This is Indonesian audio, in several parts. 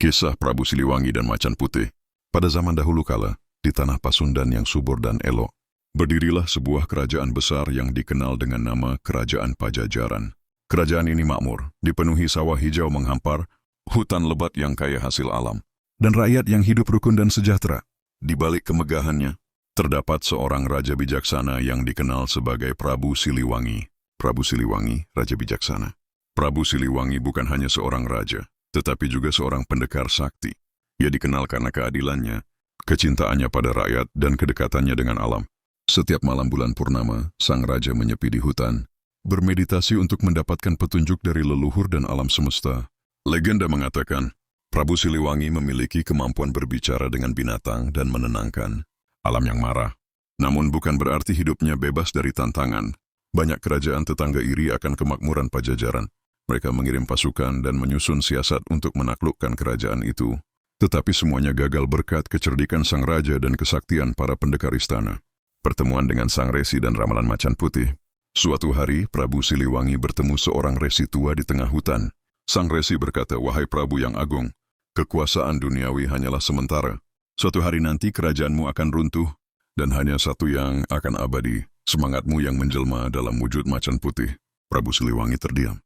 Kisah Prabu Siliwangi dan Macan Putih. Pada zaman dahulu kala, di tanah Pasundan yang subur dan elok, berdirilah sebuah kerajaan besar yang dikenal dengan nama Kerajaan Pajajaran. Kerajaan ini makmur, dipenuhi sawah hijau menghampar, hutan lebat yang kaya hasil alam, dan rakyat yang hidup rukun dan sejahtera. Di balik kemegahannya, terdapat seorang raja bijaksana yang dikenal sebagai Prabu Siliwangi. Prabu Siliwangi, Raja Bijaksana. Prabu Siliwangi bukan hanya seorang raja, tetapi juga seorang pendekar sakti. Ia dikenal karena keadilannya, kecintaannya pada rakyat, dan kedekatannya dengan alam. Setiap malam bulan purnama, sang raja menyepi di hutan, bermeditasi untuk mendapatkan petunjuk dari leluhur dan alam semesta. Legenda mengatakan, Prabu Siliwangi memiliki kemampuan berbicara dengan binatang dan menenangkan alam yang marah. Namun bukan berarti hidupnya bebas dari tantangan. Banyak kerajaan tetangga iri akan kemakmuran Pajajaran. Mereka mengirim pasukan dan menyusun siasat untuk menaklukkan kerajaan itu. Tetapi semuanya gagal berkat kecerdikan sang raja dan kesaktian para pendekar istana. Pertemuan dengan sang resi dan ramalan Macan Putih. Suatu hari, Prabu Siliwangi bertemu seorang resi tua di tengah hutan. Sang resi berkata, "Wahai Prabu yang agung, kekuasaan duniawi hanyalah sementara. Suatu hari nanti kerajaanmu akan runtuh, dan hanya satu yang akan abadi, semangatmu yang menjelma dalam wujud Macan Putih." Prabu Siliwangi terdiam.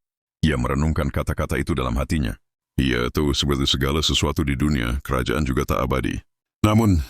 Ia merenungkan kata-kata itu dalam hatinya. Ia tahu seperti segala sesuatu di dunia, kerajaan juga tak abadi. Namun,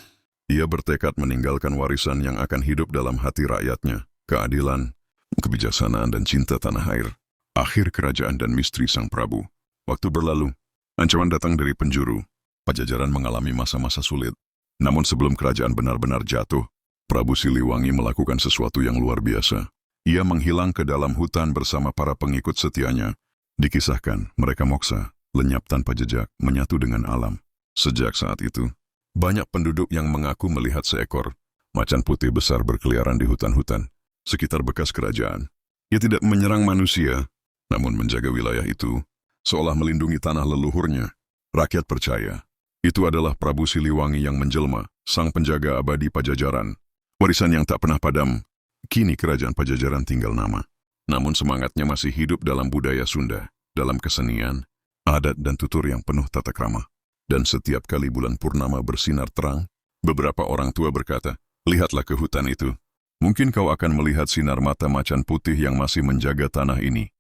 ia bertekad meninggalkan warisan yang akan hidup dalam hati rakyatnya, keadilan, kebijaksanaan, dan cinta tanah air. Akhir kerajaan dan misteri sang Prabu. Waktu berlalu, ancaman datang dari penjuru. Pajajaran mengalami masa-masa sulit. Namun sebelum kerajaan benar-benar jatuh, Prabu Siliwangi melakukan sesuatu yang luar biasa. Ia menghilang ke dalam hutan bersama para pengikut setianya. Dikisahkan, mereka moksa, lenyap tanpa jejak, menyatu dengan alam. Sejak saat itu, banyak penduduk yang mengaku melihat seekor macan putih besar berkeliaran di hutan-hutan sekitar bekas kerajaan. Ia tidak menyerang manusia, namun menjaga wilayah itu, seolah melindungi tanah leluhurnya. Rakyat percaya, itu adalah Prabu Siliwangi yang menjelma, sang penjaga abadi Pajajaran. Warisan yang tak pernah padam, kini kerajaan Pajajaran tinggal nama. Namun semangatnya masih hidup dalam budaya Sunda, dalam kesenian, adat dan tutur yang penuh tata krama. Dan setiap kali bulan purnama bersinar terang, beberapa orang tua berkata, "Lihatlah ke hutan itu. Mungkin kau akan melihat sinar mata Macan Putih yang masih menjaga tanah ini."